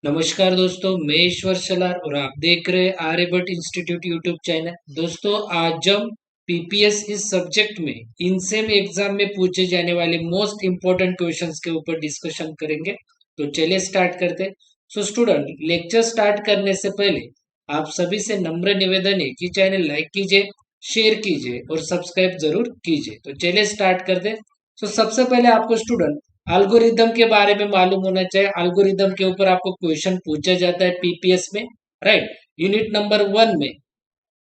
नमस्कार दोस्तों, मैं ईश्वर शलार और आप देख रहे हैं आर्यभट्ट इंस्टीट्यूट यूट्यूब चैनल। दोस्तों, आज हम पीपीएस इस सब्जेक्ट में इनसेम एग्जाम में पूछे जाने वाले मोस्ट इंपॉर्टेंट क्वेश्चंस के ऊपर डिस्कशन करेंगे। तो चलिए स्टार्ट करते हैं। सो स्टूडेंट, लेक्चर स्टार्ट करने से पहले आप सभी से नम्र निवेदन है कि चैनल लाइक कीजिए, शेयर कीजिए और सब्सक्राइब जरूर कीजिए। तो चलिए स्टार्ट करते हैं। सो सबसे पहले आपको स्टूडेंट एल्गोरिदम के बारे में मालूम होना चाहिए। एल्गोरिदम के ऊपर आपको क्वेश्चन पूछा जाता है पीपीएस में, राइट। यूनिट नंबर 1 में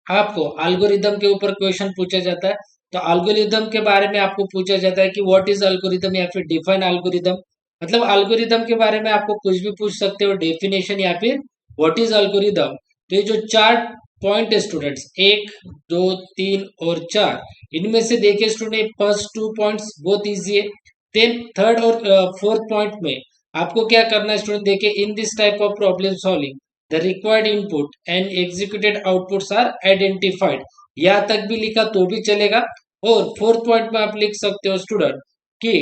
आपको एल्गोरिदम के ऊपर क्वेश्चन पूछा जाता है। तो एल्गोरिदम के बारे में आपको पूछा जाता है कि व्हाट इज एल्गोरिदम या फिर डिफाइन एल्गोरिदम। मतलब एल्गोरिदम के बारे में आपको कुछ भी पूछ सकते हो, डेफिनेशन या फिर व्हाट इज एल्गोरिदम। तो ये जो चार पॉइंट है स्टूडेंट्स, 1, 2, 3 और 4, इनमें से देखिए स्टूडेंट, फर्स्ट 2 पॉइंट्स बहुत इजी है। देन थर्ड और फोर्थ पॉइंट में आपको क्या करना है स्टूडेंट, देखिए, in this type of problem solving the required input and executed outputs are identified. यहाँ तक भी लिखा तो भी चलेगा। और फोर्थ पॉइंट में आप लिख सकते हो स्टूडेंट कि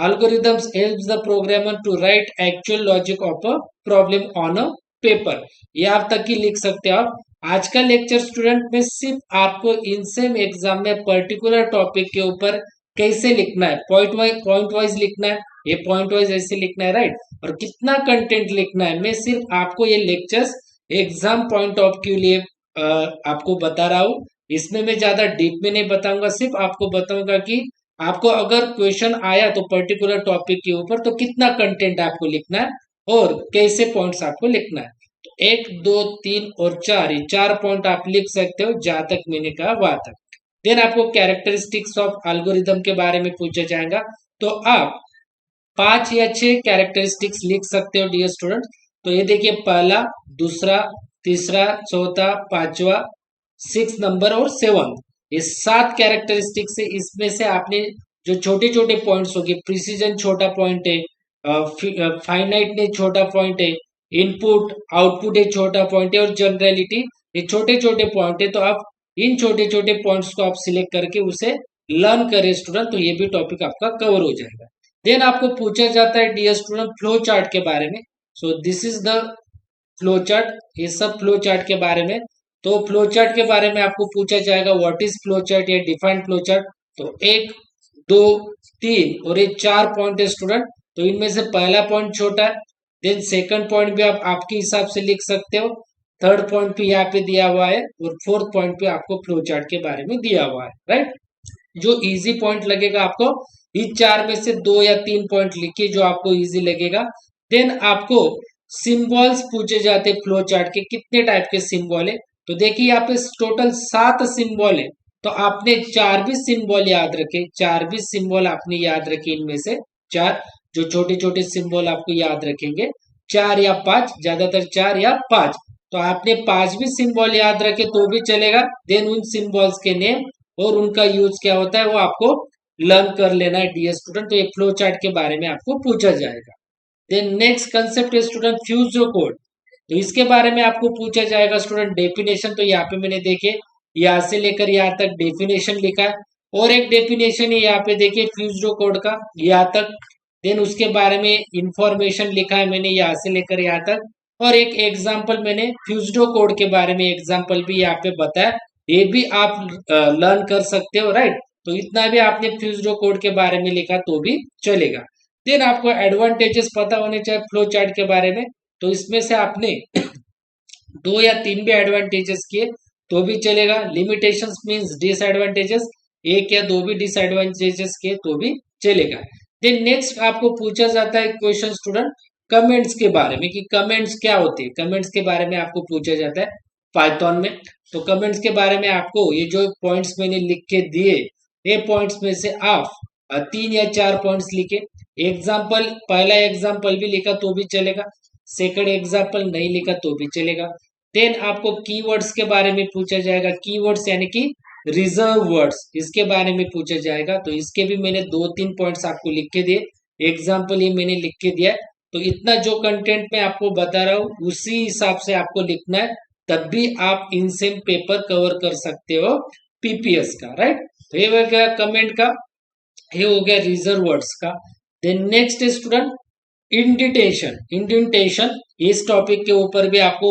algorithms helps the programmer to write actual logic of a problem on a paper. यहाँ तक ही लिख सकते हो आप। आज का लेक्चर स्टूडेंट में सिर्फ आपको इनसेम एग्जाम में पर्टिकुलर टॉपिक के ऊपर कैसे लिखना है, पॉइंट वाइज लिखना है, ये पॉइंट वाइज ऐसे लिखना है, राइट। और कितना कंटेंट लिखना है, मैं सिर्फ आपको ये लेक्चर्स एग्जाम पॉइंट ऑफ के लिए आपको बता रहा हूँ। इसमें मैं ज्यादा डीप में नहीं बताऊंगा, सिर्फ आपको बताऊंगा कि आपको अगर क्वेश्चन आया तो पर्टिकुलर टॉपिक के ऊपर तो कितना कंटेंट आपको लिखना है और कैसे पॉइंट्स आपको लिखना है। तो 1, 2, 3 और 4, ये 4 पॉइंट आप लिख सकते हो, जहां तक मैंने कहा वहां तक। देन आपको कैरेक्टरिस्टिक्स ऑफ एल्गोरिदम के बारे में पूछा जाएगा। तो आप 5 या 6 कैरेक्टरिस्टिक्स लिख सकते हो डियर स्टूडेंट। तो ये देखिए, पहला, दूसरा, तीसरा, चौथा, पांचवा, 6 नंबर और 7, ये 7 कैरेक्टरिस्टिक्स है। इसमें से आपने जो छोटे छोटे पॉइंट्स होंगे, प्रिसीजन छोटा पॉइंट है, फाइनाइट ने छोटा पॉइंट है, इनपुट आउटपुट एक छोटा पॉइंट है और जनरलिटी ये छोटे छोटे पॉइंट है। तो आप इन छोटे छोटे पॉइंट्स को आप सिलेक्ट करके उसे लर्न करें स्टूडेंट, तो ये भी टॉपिक आपका कवर हो जाएगा। देन आपको पूछा जाता है डियर स्टूडेंट फ्लो चार्ट के बारे में। So this is the flow chart, ये सब फ्लो चार्ट के बारे में। तो फ्लो चार्ट के बारे में आपको पूछा जाएगा व्हाट इज फ्लो चार्ट या डिफाइंड फ्लो चार्ट। तो 1, 2, 3 और ये 4 पॉइंट है स्टूडेंट। तो इनमें से पहला पॉइंट छोटा है, देन सेकंड पॉइंट भी आप आपके हिसाब से लिख सकते हो, थर्ड पॉइंट भी यहाँ पे दिया हुआ है और फोर्थ पॉइंट पे आपको फ्लो चार्ट के बारे में दिया हुआ है, राइट। जो इजी पॉइंट लगेगा आपको, इस 4 में से 2 या 3 पॉइंट लिखिए जो आपको इजी लगेगा। देन आपको सिंबल्स पूछे जाते हैं फ्लो चार्ट के, कितने टाइप के सिंबल है। तो देखिए यहाँ पे टोटल 7 सिंबल है। तो आपने 4 भी सिंबल याद रखे, 4 भी सिंबल आपने याद रखे, इनमें से 4 जो छोटे छोटे सिंबल आपको याद रखेंगे, 4 या 5, ज्यादातर 4 या 5। तो आपने 5 भी सिंबल याद रखे तो भी चलेगा। देन उन सिंबल्स के नेम और उनका यूज क्या होता है वो आपको लर्न कर लेना है डियर स्टूडेंट। तो ये फ्लो चार्ट के बारे में आपको पूछा जाएगा। देन नेक्स्ट कंसेप्ट है स्टूडेंट फ्यूज कोड। तो इसके बारे में आपको पूछा जाएगा स्टूडेंट डेफिनेशन। तो यहाँ पे मैंने देखे यहाँ से लेकर यहाँ तक डेफिनेशन लिखा है, और एक डेफिनेशन है यहाँ पे देखिए फ्यूज कोड का यहाँ तक। देन उसके बारे में इंफॉर्मेशन लिखा है मैंने यहाँ से लेकर यहाँ तक, और एक एग्जाम्पल मैंने फ्यूजडो कोड के बारे में एग्जाम्पल भी यहाँ पे बताया, ये भी आप लर्न कर सकते हो, राइट। तो इतना भी आपने फ्यूजडो कोड के बारे में लिखा तो भी चलेगा। देन आपको एडवांटेजेस पता होने चाहिए फ्लो चार्ट के बारे में। तो इसमें से आपने 2 या 3 भी एडवांटेजेस किए तो भी चलेगा। लिमिटेशंस मींस डिसएडवांटेजेस, 1 या 2 भी डिसएडवांटेजेस किए तो भी चलेगा। देन नेक्स्ट आपको पूछा जाता है क्वेश्चन स्टूडेंट कमेंट्स के बारे में, कि कमेंट्स क्या होते हैं, कमेंट्स के बारे में आपको पूछा जाता है पाइथन में। तो कमेंट्स के बारे में आपको ये जो पॉइंट्स मैंने लिख के दिए, ये पॉइंट्स में से आप 3 या 4 पॉइंट्स लिखे। एग्जाम्पल, पहला एग्जाम्पल भी लिखा तो भी चलेगा, सेकंड एग्जाम्पल नहीं लिखा तो भी चलेगा। देन आपको कीवर्ड्स के बारे में पूछा जाएगा, कीवर्ड्स यानी कि रिजर्व वर्ड्स, इसके बारे में पूछा जाएगा। तो इसके भी मैंने 2-3 पॉइंट्स आपको लिख के दिए, एग्जाम्पल ये मैंने लिख के दिया है। तो इतना जो कंटेंट मैं आपको बता रहा हूँ उसी हिसाब से आपको लिखना है, तब भी आप इनसेम पेपर कवर कर सकते हो पीपीएस का, राइट। तो ये हो गया कमेंट का, ये हो गया रिजर्व वर्ड्स का। देन नेक्स्ट स्टूडेंट इंडिटेशन, इंडेंटेशन इस टॉपिक के ऊपर भी आपको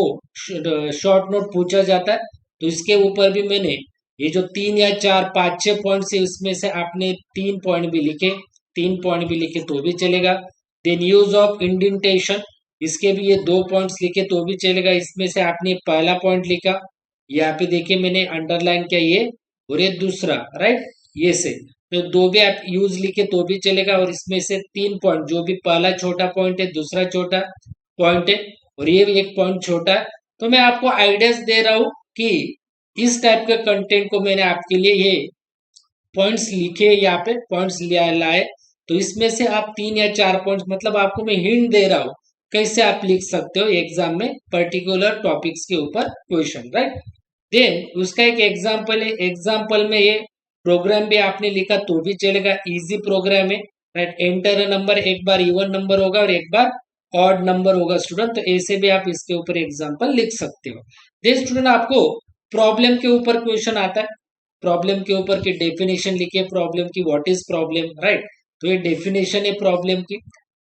शॉर्ट नोट पूछा जाता है। तो इसके ऊपर भी मैंने ये जो 3 या 4 5 6 पॉइंट्स है उसमें से आपने 3 पॉइंट भी लिखे, 3 पॉइंट भी लिखे तो भी चलेगा। देन यूज ऑफ इंडेंटेशन, इसके भी ये 2 पॉइंट्स लिखे तो भी चलेगा। इसमें से आपने पहला पॉइंट लिखा, यहाँ पे देखिए मैंने अंडरलाइन किया ये, और ये दूसरा, राइट, ये से तो दो भी आप यूज लिखे तो भी चलेगा। और इसमें से 3 पॉइंट, जो भी पहला छोटा पॉइंट है, दूसरा छोटा पॉइंट है, और ये भी एक पॉइंट छोटा है। तो मैं आपको आइडियाज दे रहा हूं कि इस टाइप के कंटेंट को मैंने आपके लिए ये पॉइंट्स लिखे, यहाँ पे पॉइंट्स लाए। तो इसमें से आप 3 या 4 पॉइंट्स, मतलब आपको मैं हिंट दे रहा हूँ कैसे आप लिख सकते हो एग्जाम में पर्टिकुलर टॉपिक्स के ऊपर क्वेश्चन, राइट। देन उसका एक एग्जाम्पल है, एग्जाम्पल में ये प्रोग्राम भी आपने लिखा तो भी चलेगा, इजी प्रोग्राम है, राइट। एंटर अ नंबर, एक बार इवन नंबर होगा और एक बार ऑड नंबर होगा स्टूडेंट। तो ऐसे भी आप इसके ऊपर एग्जाम्पल लिख सकते हो। देन स्टूडेंट आपको प्रॉब्लम के ऊपर क्वेश्चन आता है, प्रॉब्लम के ऊपर की डेफिनेशन लिखिए प्रॉब्लम की, व्हाट इज प्रॉब्लम, राइट। तो ये डेफिनेशन है प्रॉब्लम की।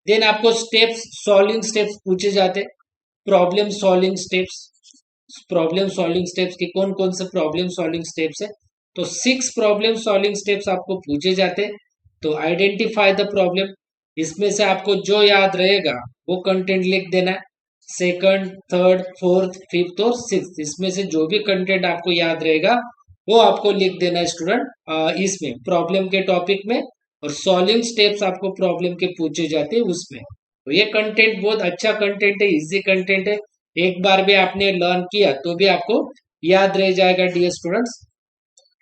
देन आपको स्टेप्स, सॉल्विंग स्टेप्स पूछे जाते हैं, problem solving steps, problem solving steps की कौन कौन से प्रॉब्लम सॉल्विंग स्टेप्स है। तो 6 प्रॉब्लम सॉल्विंग स्टेप्स आपको पूछे जाते हैं। तो आइडेंटिफाई द प्रॉब्लम, इसमें से आपको जो याद रहेगा वो कंटेंट लिख देना है। सेकंड, थर्ड, फोर्थ, फिफ्थ और सिक्स्थ, इसमें से जो भी कंटेंट आपको याद रहेगा वो आपको लिख देना है स्टूडेंट इसमें प्रॉब्लम के टॉपिक में। और सॉल्विंग स्टेप्स आपको प्रॉब्लम के पूछे जाते हैं उसमें। तो ये कंटेंट बहुत अच्छा कंटेंट है, इजी कंटेंट है, एक बार भी आपने लर्न किया तो भी आपको याद रह जाएगा डियर स्टूडेंट्स।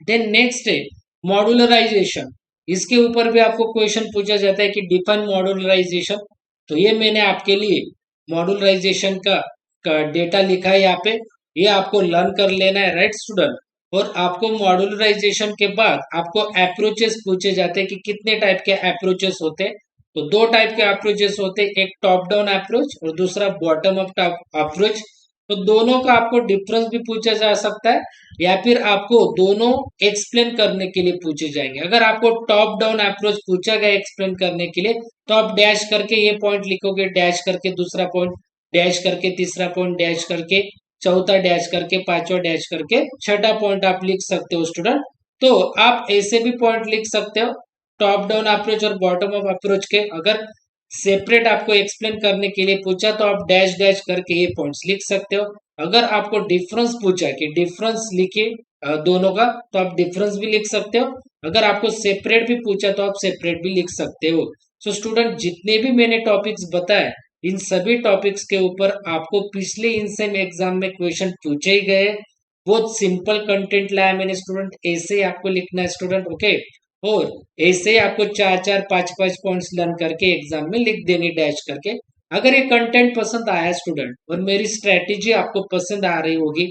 देन नेक्स्ट है मॉड्यूलराइजेशन, इसके ऊपर भी आपको क्वेश्चन पूछा जाता है कि डिफाइन मॉड्यूलराइजेशन। तो ये मैंने आपके लिए मॉड्यूलराइजेशन का डेटा लिखा है यहाँ पे, ये आपको लर्न कर लेना है, राइट स्टूडेंट। और आपको मॉड्यूलराइजेशन के बाद आपको अप्रोचेस पूछे जाते हैं कि कितने टाइप के अप्रोचेस होते हैं। तो 2 टाइप के अप्रोचेस होते हैं, एक टॉप डाउन अप्रोच और दूसरा बॉटम अप अप्रोच। तो दोनों का आपको डिफरेंस भी पूछा जा सकता है, या फिर आपको दोनों एक्सप्लेन करने के लिए पूछे जाएंगे। अगर आपको टॉप डाउन अप्रोच पूछा गया एक्सप्लेन करने के लिए, तो आप डैश करके ये पॉइंट लिखोगे, डैश करके दूसरा पॉइंट, डैश करके तीसरा पॉइंट, डैश करके चौथा, डैश करके पांचवा, डैश करके छठा पॉइंट आप लिख सकते हो स्टूडेंट। तो आप ऐसे भी पॉइंट लिख सकते हो टॉप डाउन अप्रोच और बॉटम अप अप्रोच के। अगर सेपरेट आपको एक्सप्लेन करने के लिए पूछा तो आप डैश डैश करके ये पॉइंट्स लिख सकते हो। अगर आपको डिफरेंस पूछा कि डिफरेंस लिखिए दोनों का, तो आप डिफरेंस भी लिख सकते हो। अगर आपको सेपरेट भी पूछा तो आप सेपरेट भी लिख सकते हो। सो स्टूडेंट जितने भी मैंने टॉपिक्स बताए, इन सभी टॉपिक्स के ऊपर आपको पिछले इनसेम एग्जाम में क्वेश्चन पूछे ही गए। बहुत सिंपल कंटेंट लाया मैंने स्टूडेंट, ऐसे ही आपको लिखना है स्टूडेंट, ओके। और ऐसे ही आपको 4 4 5 5 पॉइंट्स लर्न करके एग्जाम में लिख देनी डैश करके। अगर ये कंटेंट पसंद आया स्टूडेंट और मेरी स्ट्रेटेजी आपको पसंद आ रही होगी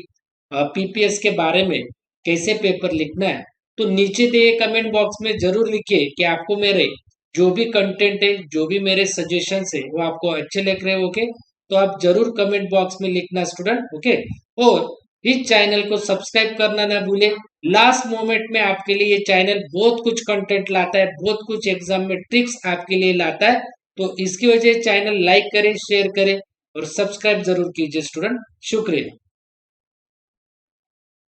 पीपीएस के बारे में कैसे पेपर लिखना है, तो नीचे दिए कमेंट बॉक्स में जरूर लिखिए कि आपको मेरे जो भी कंटेंट है, जो भी मेरे सजेशंस है वो आपको अच्छे लग रहे होंगे। तो आप जरूर कमेंट बॉक्स में लिखना स्टूडेंट, ओके। और इस चैनल को सब्सक्राइब करना ना भूले। लास्ट मोमेंट में आपके लिए ये चैनल बहुत कुछ कंटेंट लाता है, बहुत कुछ एग्जाम में ट्रिक्स आपके लिए लाता है। तो इसकी वजह चैनल लाइक करें, शेयर करें और सब्सक्राइब जरूर कीजिए स्टूडेंट। शुक्रिया।